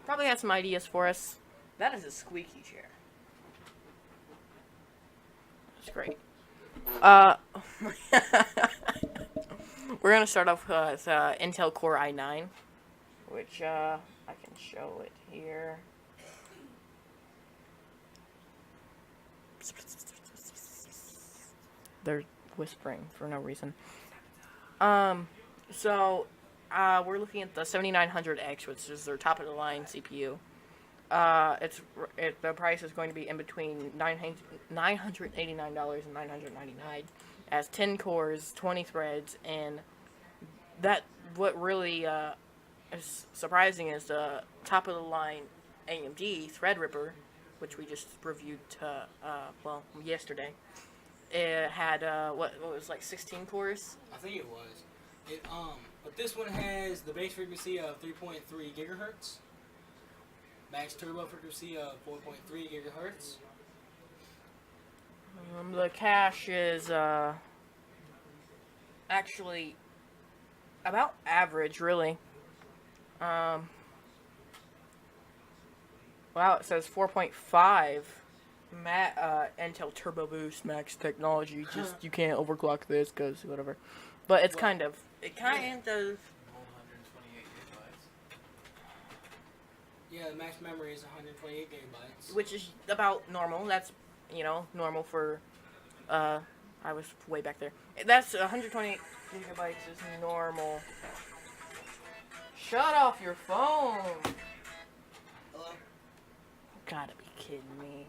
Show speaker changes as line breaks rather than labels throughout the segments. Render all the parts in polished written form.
probably has some ideas for us. That is a squeaky chair. That's great. We're gonna start off with Intel Core i9, which I can show it here. They're whispering for no reason. So we're looking at the 7900X, which is their top of the line CPU. The price is going to be in between $989 and $999. It has 10 cores, 20 threads, and what really is surprising is the top of the line AMD Threadripper, which we just reviewed yesterday. It had what was like 16 cores.
I think it was. But this one has the base frequency of 3.3 gigahertz, max turbo frequency of 4.3 gigahertz.
The cache is actually about average, really. Wow, it says 4.5 Intel Turbo Boost Max technology. Just you can't overclock this because whatever. But it's kind of
128 gigabytes.
Yeah, the max memory is 128 gigabytes.
which is about normal. That's normal for I was way back there. That's 128 gigabytes is normal. Shut off your phone.
Hello?
Gotta be kidding me.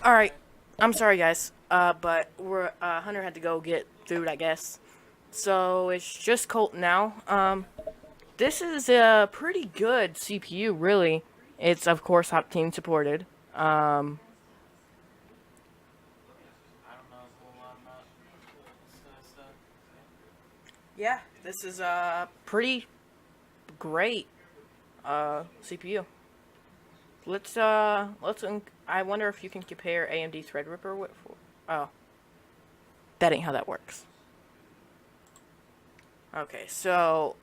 Alright, I'm sorry guys, but Hunter had to go get food, I guess. So it's just Colt now. This is a pretty good CPU, really. It's of course Optane supported.
I don't know a whole lot about this stuff.
Yeah, this is a pretty great CPU. I wonder if you can compare AMD Threadripper with. Oh, that ain't how that works. Okay, so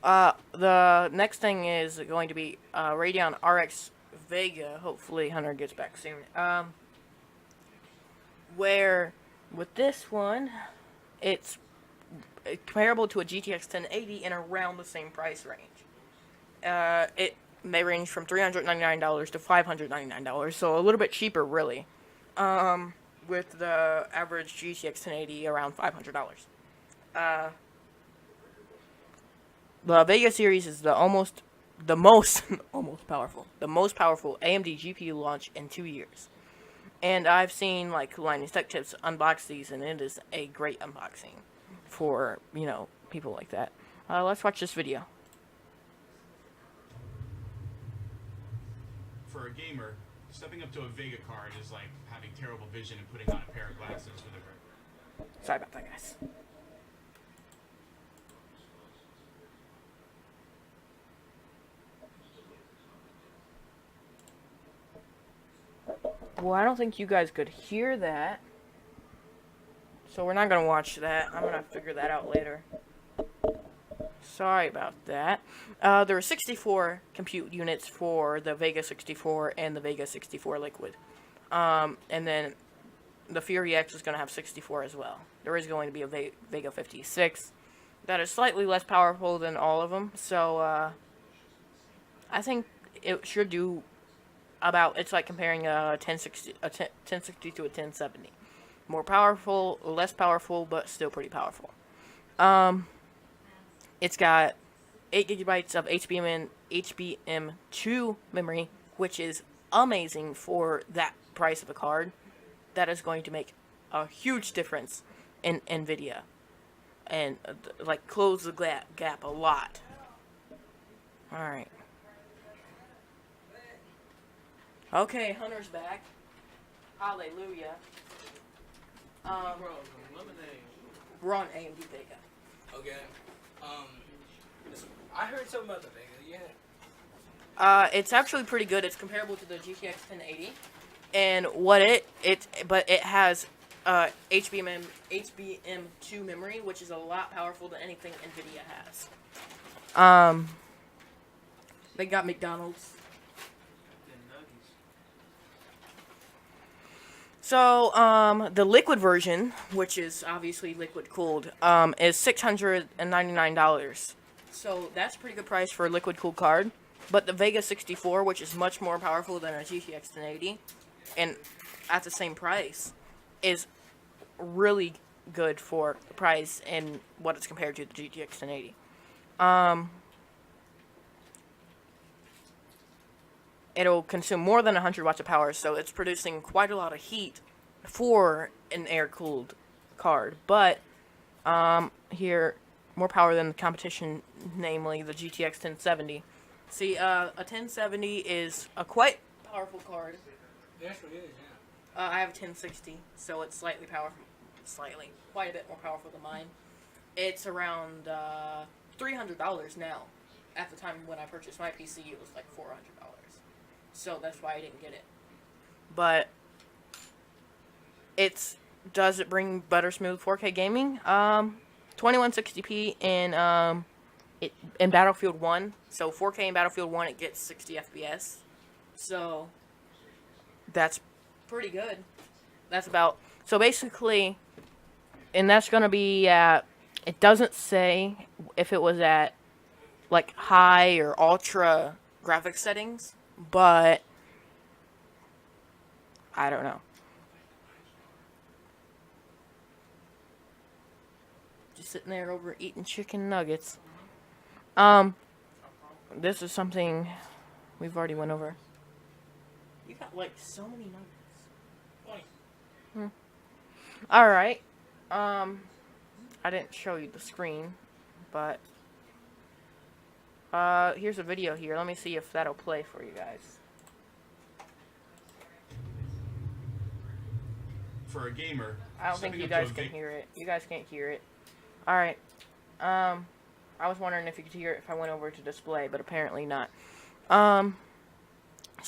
the next thing is going to be Radeon RX Vega. Hopefully, Hunter gets back soon. Where with this one, it's comparable to a GTX 1080 and around the same price range. It may range from $399 to $599, so a little bit cheaper, really. With the average GTX 1080 around $500. The Vega series is the most powerful AMD GPU launch in 2 years. And I've seen Linus Tech Tips unbox these, and it is a great unboxing for people like that. Let's watch this video.
For a gamer, stepping up to a Vega card is like having terrible vision and putting on a pair of glasses for the
Sorry about that, guys. Well, I don't think you guys could hear that. So we're not going to watch that. I'm going to figure that out later. Sorry about that. There are 64 compute units for the Vega 64 and the Vega 64 Liquid. And then the Fury X is going to have 64 as well. There is going to be a Vega 56 that is slightly less powerful than all of them. So I think it should do about, it's like comparing a 1060 to a 1070. More powerful, less powerful, but still pretty powerful. It's got 8 gigabytes of HBM2 memory, which is amazing for that price of a card. That is going to make a huge difference in NVIDIA, and like close the gap a lot. All right. Okay, Hunter's back. Hallelujah.
Bro, some lemonade.
We're on AMD Vega.
Okay. I heard something about the Vega. Yeah.
It's actually pretty good. It's comparable to the GTX 1080, and what but it has HBM2 memory, which is a lot powerful than anything NVIDIA has. They got McDonald's.
Then nuggies.
So, the liquid version, which is obviously liquid cooled, is $699. So that's a pretty good price for a liquid cooled card. But the Vega 64, which is much more powerful than a GTX 1080, and at the same price, is really good for the price and what it's compared to the GTX 1080. It'll consume more than 100 watts of power, so it's producing quite a lot of heat for an air-cooled card. But here, more power than the competition, namely the GTX 1070. See, a 1070 is a quite powerful card.
It actually is, yeah.
I have a 1060, so it's quite a bit more powerful than mine. It's around $300 now. At the time when I purchased my PC, it was like $400. So that's why I didn't get it. But does it bring better smooth 4K gaming? 2160p in Battlefield 1. So 4K in Battlefield 1, it gets 60 FPS. So that's pretty good. So basically, and that's going to be at, it doesn't say if it was at like high or ultra graphics settings, but I don't know. Just sitting there over eating chicken nuggets. This is something we've already went over. You got like so many nuggets. Alright. I didn't show you the screen, but here's a video here. Let me see if that'll play for you guys.
For a gamer,
I don't think
stepping
you
up to
guys
a
can
big-
hear it. You guys can't hear it. Alright. I was wondering if you could hear it if I went over to display, but apparently not. So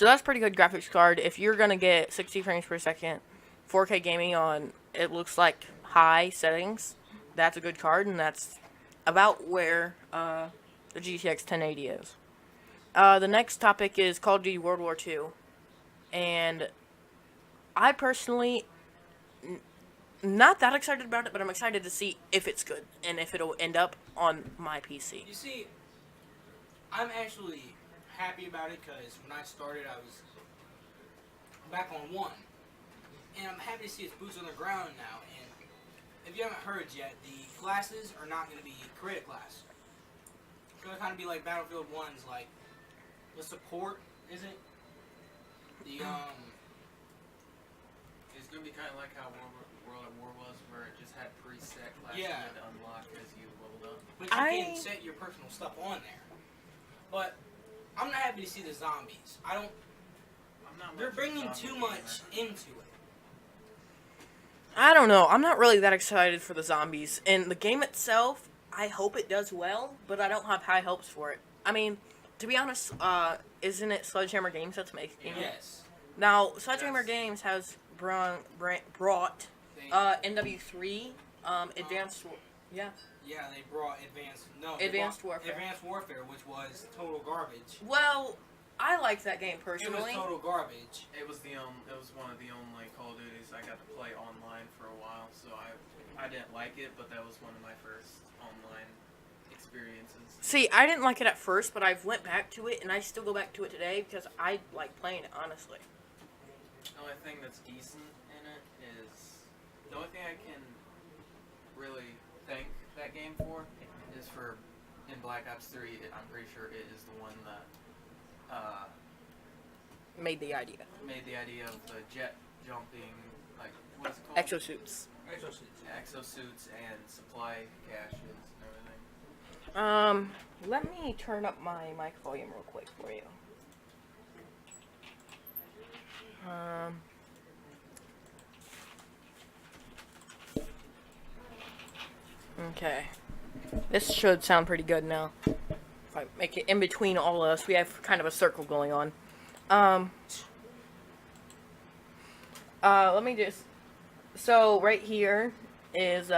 that's pretty good graphics card. If you're gonna get 60 frames per second, 4K gaming on, it looks like high settings, that's a good card, and that's about where the GTX 1080 is. The next topic is Call of Duty World War II, and I personally not that excited about it, but I'm excited to see if it's good and if it'll end up on my PC.
You see, I'm actually happy about it because when I started, I was back on 1. And I'm happy to see it's boots on the ground now. And if you haven't heard yet, the classes are not going to be creative class. It's going to kind of be like Battlefield 1's, like, the support, is it? The,
It's gonna be kind of like how World at War was, where it just had preset classes you
Yeah.
had to unlock as you leveled up.
But you can set your personal stuff on there. But I'm not happy to see the zombies.
I'm not.
They're
much of a
bringing
zombie
too
gamer.
much into it.
I don't know. I'm not really that excited for the zombies. And the game itself, I hope it does well, but I don't have high hopes for it. I mean, to be honest, isn't it Sledgehammer Games that's making it?
Yes.
Now, Sledgehammer
Yes.
Games has brought
They,
NW3, Advanced... Yeah.
yeah, they brought Advanced
Advanced Warfare.
Advanced Warfare, which was total garbage.
Well, I like that game
It was
personally.
total garbage.
It was one of the only Call of Duties I got to play online for a while, so I didn't like it, but that was one of my first online experiences.
See, I didn't like it at first, but I've went back to it, and I still go back to it today because I like playing it, honestly.
The only thing that's decent in it is the only thing I can really thank that game for is for in Black Ops 3. I'm pretty sure it is the one that
Made the idea.
made the idea of the jet jumping, like what is it called?
Exosuits.
exosuits and supply caches and everything.
Let me turn up my mic volume real quick for you. Okay. This should sound pretty good now. If I make it in between all of us, we have kind of a circle going on. Let me just. So right here is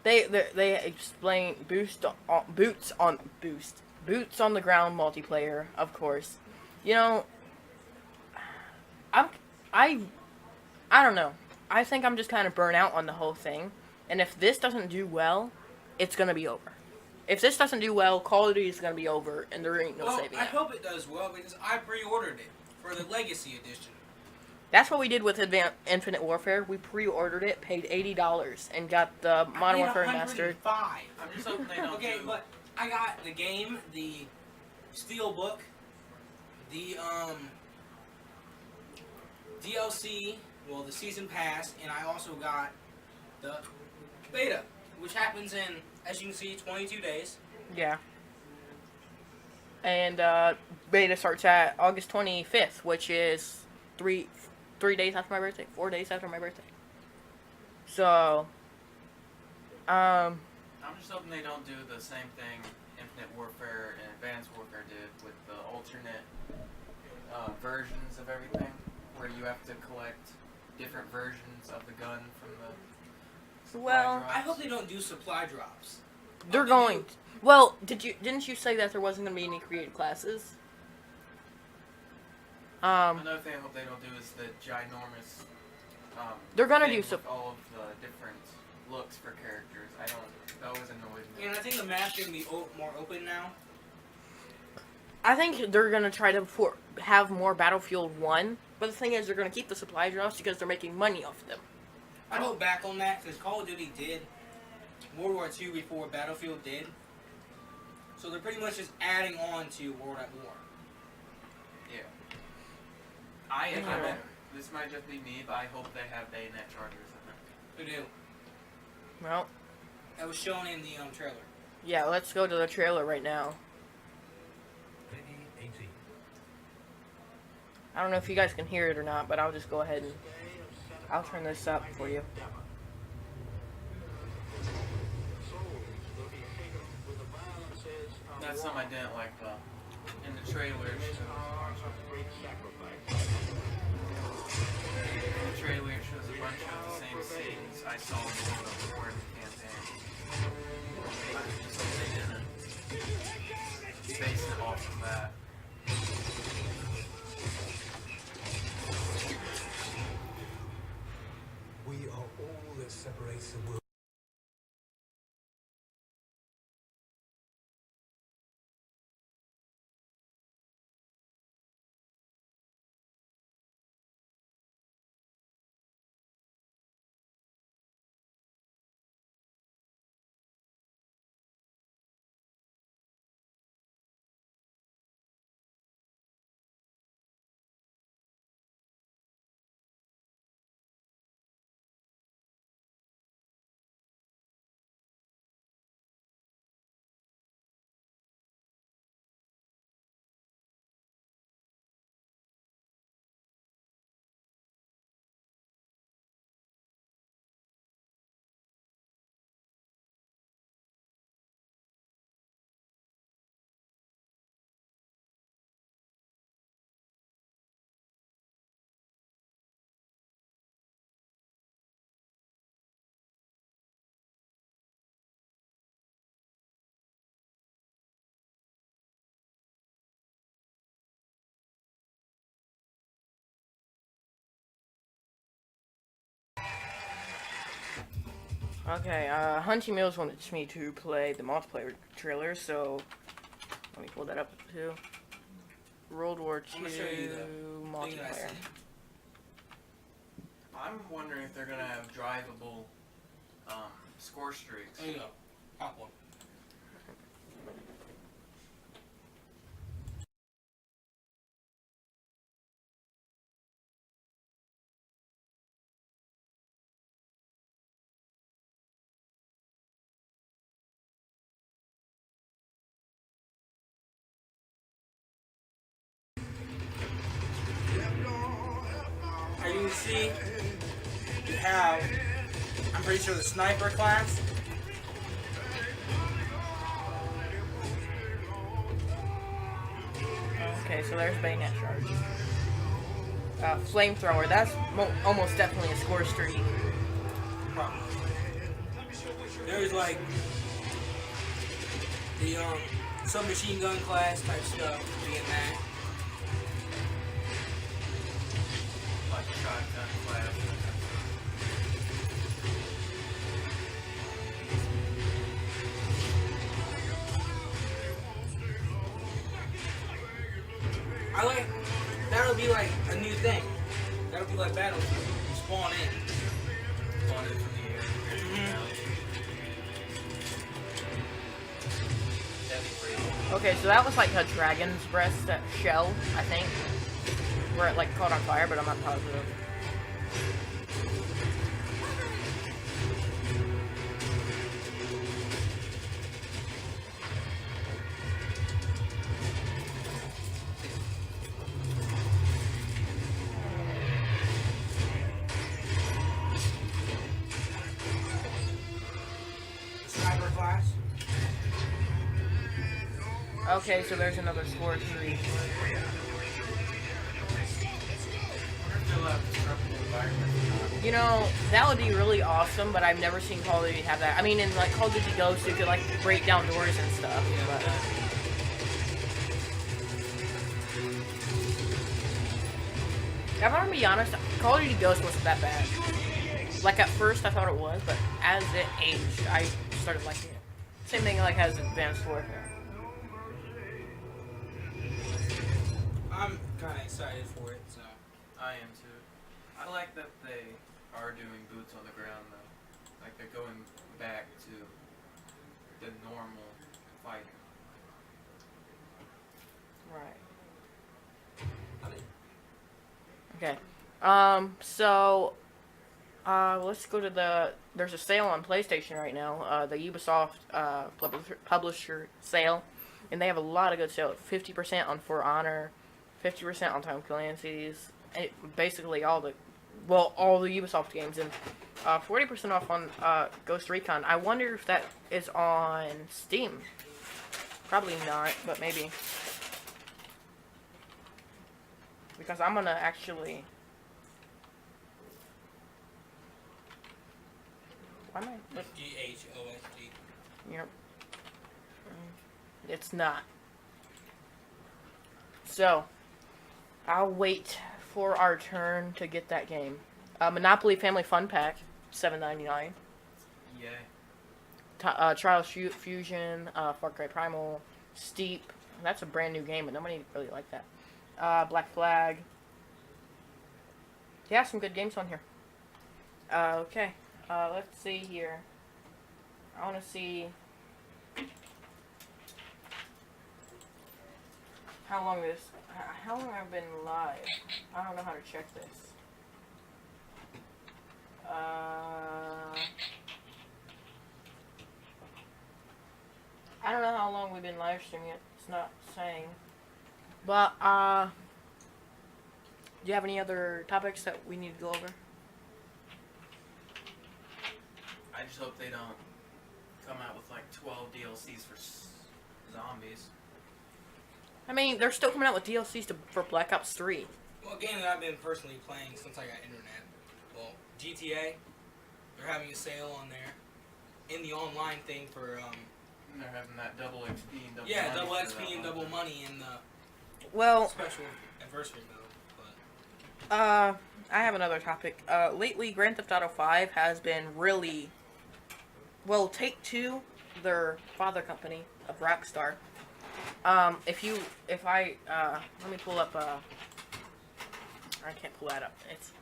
they explain boots on the ground multiplayer, of course. You know, I don't know. I think I'm just kind of burnt out on the whole thing, and if this doesn't do well, it's gonna be over. If this doesn't do well, Call of Duty is gonna be over, and there ain't no saving
I
it.
hope it does well because I pre-ordered it for the Legacy Edition.
That's what we did with Infinite Warfare. We pre-ordered it, paid $80, and got the Modern Warfare Remastered.
$105.
I'm just hoping they don't
Okay, but I got the game, the Steel Book, the DLC, well, the Season Pass, and I also got the beta, which happens in, as you can see, 22 days.
Yeah. And beta starts at August 25th, which is 3 days after my birthday, 4 days after my birthday. So,
I'm just hoping they don't do the same thing Infinite Warfare and Advanced Warfare did with the alternate versions of everything, where you have to collect different versions of the gun from the supply
well,
drops.
I hope they don't do supply drops.
they're going. Well, didn't you say that there wasn't going to be any creative classes?
Another thing I hope they don't do is the ginormous.
They're gonna
thing
do
with all of the different looks for characters. That always annoyed me.
And I think the map's going to be more open now.
I think they're going to try to have more Battlefield 1, but the thing is they're going to keep the supply drops because they're making money off them.
I go back on that because Call of Duty did World War II before Battlefield did. So they're pretty much just adding on to World at War.
Yeah. This might just be me, but I hope they have bayonet chargers in it.
Who do?
Well,
That was shown in the trailer.
yeah, let's go to the trailer right now. I don't know if you guys can hear it or not, but I'll just go ahead and I'll turn this up for you.
That's something I didn't like though. In the trailer, it shows a bunch of the same scenes I saw in the Gordon campaign. I just hope they didn't base it off of that.
We are all that separates the world.
Okay, Hunty Mills wanted me to play the multiplayer trailer, so let me pull that up too. World War
I'm
II
gonna show you the thing that I
multiplayer.
sent.
I'm wondering if they're gonna have drivable score streaks.
There you go. Pop one. see, you have, I'm pretty sure, the sniper class.
Okay, so there's bayonet charge. Flamethrower. That's almost definitely a score streak.
Probably. There's like the submachine gun class type stuff being that.
Like shotgun class.
I like that'll be like a new thing. That'll be like Battlefield. You spawn in.
Spawn in from the air. That'd be pretty cool.
Okay, so that was like a dragon's breast shell, I think, where it like caught on fire, but I'm not positive.
Sniper class.
Okay, so there's another score streak.
I wonder if they'll have disruptive environments.
You know, that would be really awesome, but I've never seen Call of Duty have that. I mean, in like Call of Duty Ghosts, you could like break down doors and stuff. But if I'm gonna be honest, Call of Duty Ghosts wasn't that bad. Like at first, I thought it was, but as it aged, I started liking it. Same thing like as Advanced Warfare.
I'm kind of excited for it. So
I am too. I like that they are doing boots on the ground though. Like they're going back to the normal fighting.
Right.
I mean,
Okay. So, let's go to there's a sale on PlayStation right now, the Ubisoft publisher sale, and they have a lot of good sales. 50% on For Honor, 50% on Tom Clancy's, and basically all the Ubisoft games, and 40% off on Ghost Recon. I wonder if that is on Steam. Probably not, but maybe. Because I'm gonna actually... Why am I...
GHOSG.
Yep. It's not. So, I'll wait for our turn to get that game. Monopoly Family Fun Pack, $7.99.
Yay.
Trials Fusion, Far Cry Primal, Steep. That's a brand new game, but nobody really liked that. Black Flag. Yeah, some good games on here. Okay. Let's see here. I want to see how long I've been live. I don't know how to check this. I don't know how long we've been live streaming it. It's not saying. But, do you have any other topics that we need to go over?
I just hope they don't come out with like 12 DLCs for zombies.
I mean, they're still coming out with DLCs for Black Ops 3.
Well, a game that I've been personally playing since I got internet. Well, GTA. They're having a sale on there. In the online thing for
And they're having that double XP and double
yeah,
money
double
for
XP
that
and
one.
double money in the
Well,
special anniversary mode. But
I have another topic. Lately, Grand Theft Auto 5 has been really... Well, Take-Two, their father company of Rockstar. If I let me pull up, I can't pull that up. It's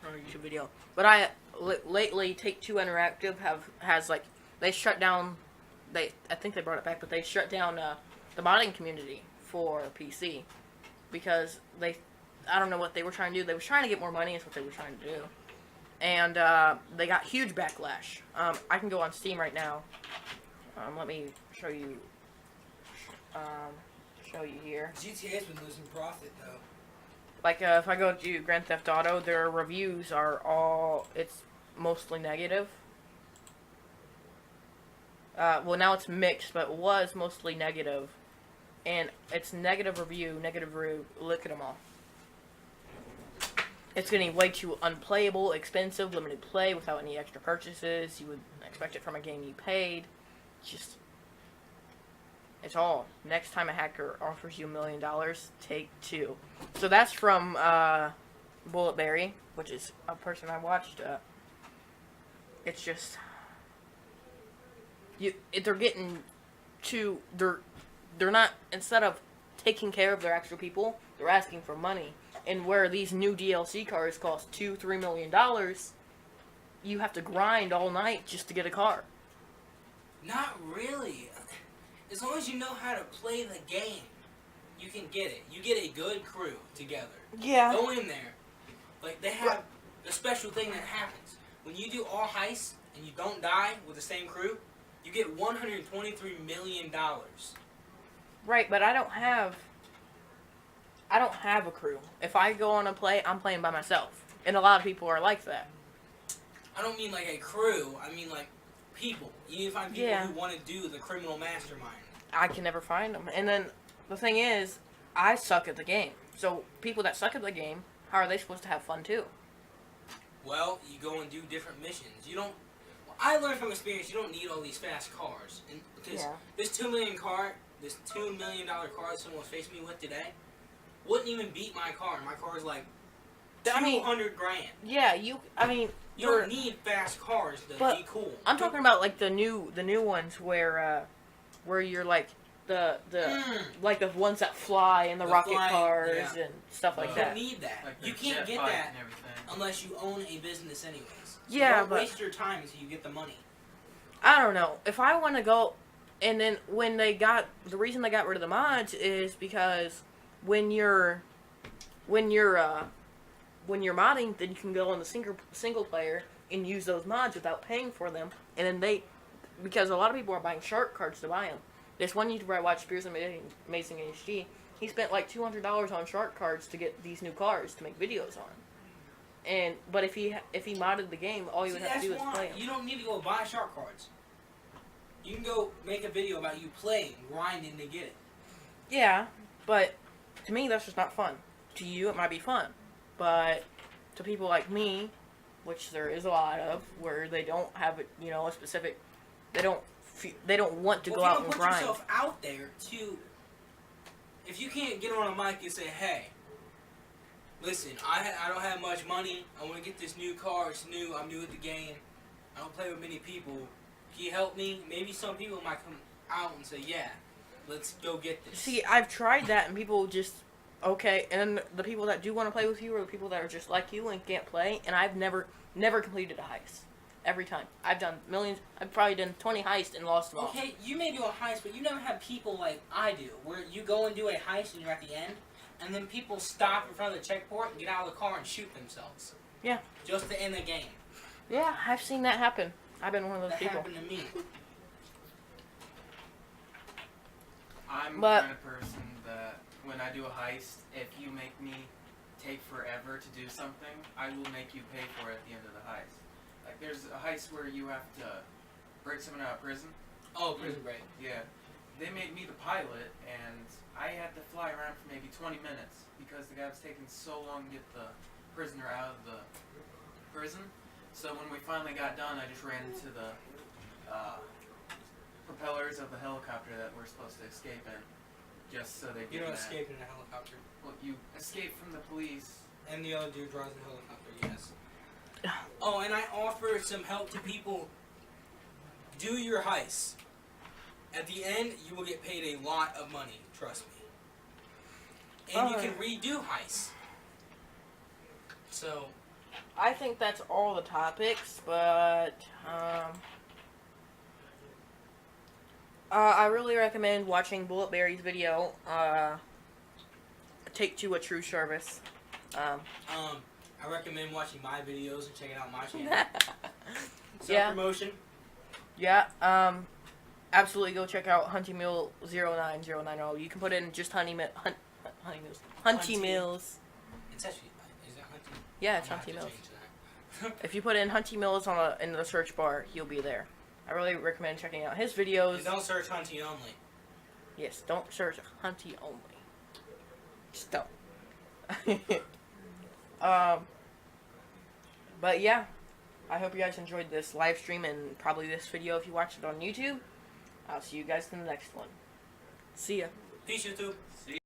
on a YouTube video. But lately, Take-Two Interactive has like, they shut down, I think they brought it back, but they shut down, the modding community for PC. Because I don't know what they were trying to do. They were trying to get more money is what they were trying to do. And, they got huge backlash. I can go on Steam right now. Let me show you, here.
GTA's been losing profit though.
Like, if I go to Grand Theft Auto, their reviews are all, it's mostly negative. Well, now it's mixed, but it was mostly negative. And it's negative review, look at them all. It's getting way too unplayable, expensive, limited play without any extra purchases. You would expect it from a game you paid. Just, it's all. Next time a hacker offers you $1 million, take 2. So that's from Bulletberry, which is a person I watched. It's just they're getting too they're not, instead of taking care of their actual people, they're asking for money. And where these new DLC cars cost $2-3 million, you have to grind all night just to get a car.
Not really. As long as you know how to play the game, you can get it. You get a good crew together.
Yeah.
Go in there. Like, they have a special thing that happens. When you do all heists and you don't die with the same crew, you get $123 million.
Right, but I don't have a crew. If I go on a play, I'm playing by myself. And a lot of people are like that.
I don't mean like a crew. I mean like people. You need to find people who want to do the criminal mastermind.
I can never find them. And then the thing is, I suck at the game. So people that suck at the game, how are they supposed to have fun too?
Well, you go and do different missions. You don't. Well, I learned from experience. You don't need all these fast cars. And because this $2 million car that someone was facing me with today, wouldn't even beat my car. My car's like $200 grand.
Yeah, you
don't need fast cars to be cool.
I'm talking about like the new ones where you're like like the ones that fly and the rocket cars and stuff like that.
You don't need that.
Like
you can't get that unless you own a business anyways. So don't waste your time until you get the money.
I don't know. If I want to go, and then the reason they got rid of the mods is because when you're modding, then you can go on the single player and use those mods without paying for them. And then because a lot of people are buying shark cards to buy them. This one YouTuber I watched, Spears Amazing HG, he spent like $200 on shark cards to get these new cars to make videos on. But if he modded the game, all you would have to do is play them.
You don't need to go buy shark cards. You can go make a video about you playing, grinding to get it. Yeah,
but to me, that's just not fun. To you, it might be fun. But to people like me, which there is a lot of, where they don't have a specific, they don't want to go out and grind.
If you don't put yourself out there if you can't get on a mic and say, hey, listen, I don't have much money, I want to get this new car, it's new, I'm new at the game, I don't play with many people, can you help me? Maybe some people might come out and say, yeah, let's go get this.
See, I've tried that and people just, okay, and then the people that do want to play with you are the people that are just like you and can't play, and I've never completed a heist. Every time. I've done millions, I've probably done 20 heists and lost them all.
Okay, you may do a heist, but you never have people like I do, where you go and do a heist and you're at the end, and then people stop in front of the checkpoint and get out of the car and shoot themselves.
Yeah.
Just to end the game.
Yeah, I've seen that happen. I've been one of those people.
That happened to me.
I'm the kind of person that when I do a heist, if you make me take forever to do something, I will make you pay for it at the end of the heist. Like, there's a heist where you have to break someone out of prison.
Oh, prison break.
Yeah. They made me the pilot, and I had to fly around for maybe 20 minutes because the guy was taking so long to get the prisoner out of the prison. So when we finally got done, I just ran into the propellers of the helicopter that we're supposed to escape in, just so they get
You don't escape in a helicopter.
Well, you escape from the police.
And the other dude drives the helicopter, yes. Oh, and I offer some help to people. Do your heist. At the end, you will get paid a lot of money. Trust me. And you can redo heists. So,
I think that's all the topics, but I really recommend watching Bulletberry's video. Take to a true service.
I recommend watching my videos and checking out my channel. Self-promotion.
Yeah, absolutely go check out Hunty Mill 09090. You can put in just Hunty Mills.
It's actually, is it Hunty?
Yeah, it's
I'm gonna
Hunty
have to
Mills.
change that.
If you put in Hunty Mills in the search bar, he'll be there. I really recommend checking out his videos.
And don't search Hunty only.
Yes, don't search Hunty only. Just don't. But yeah, I hope you guys enjoyed this live stream and probably this video if you watched it on YouTube. I'll see you guys in the next one. See ya.
Peace, YouTube.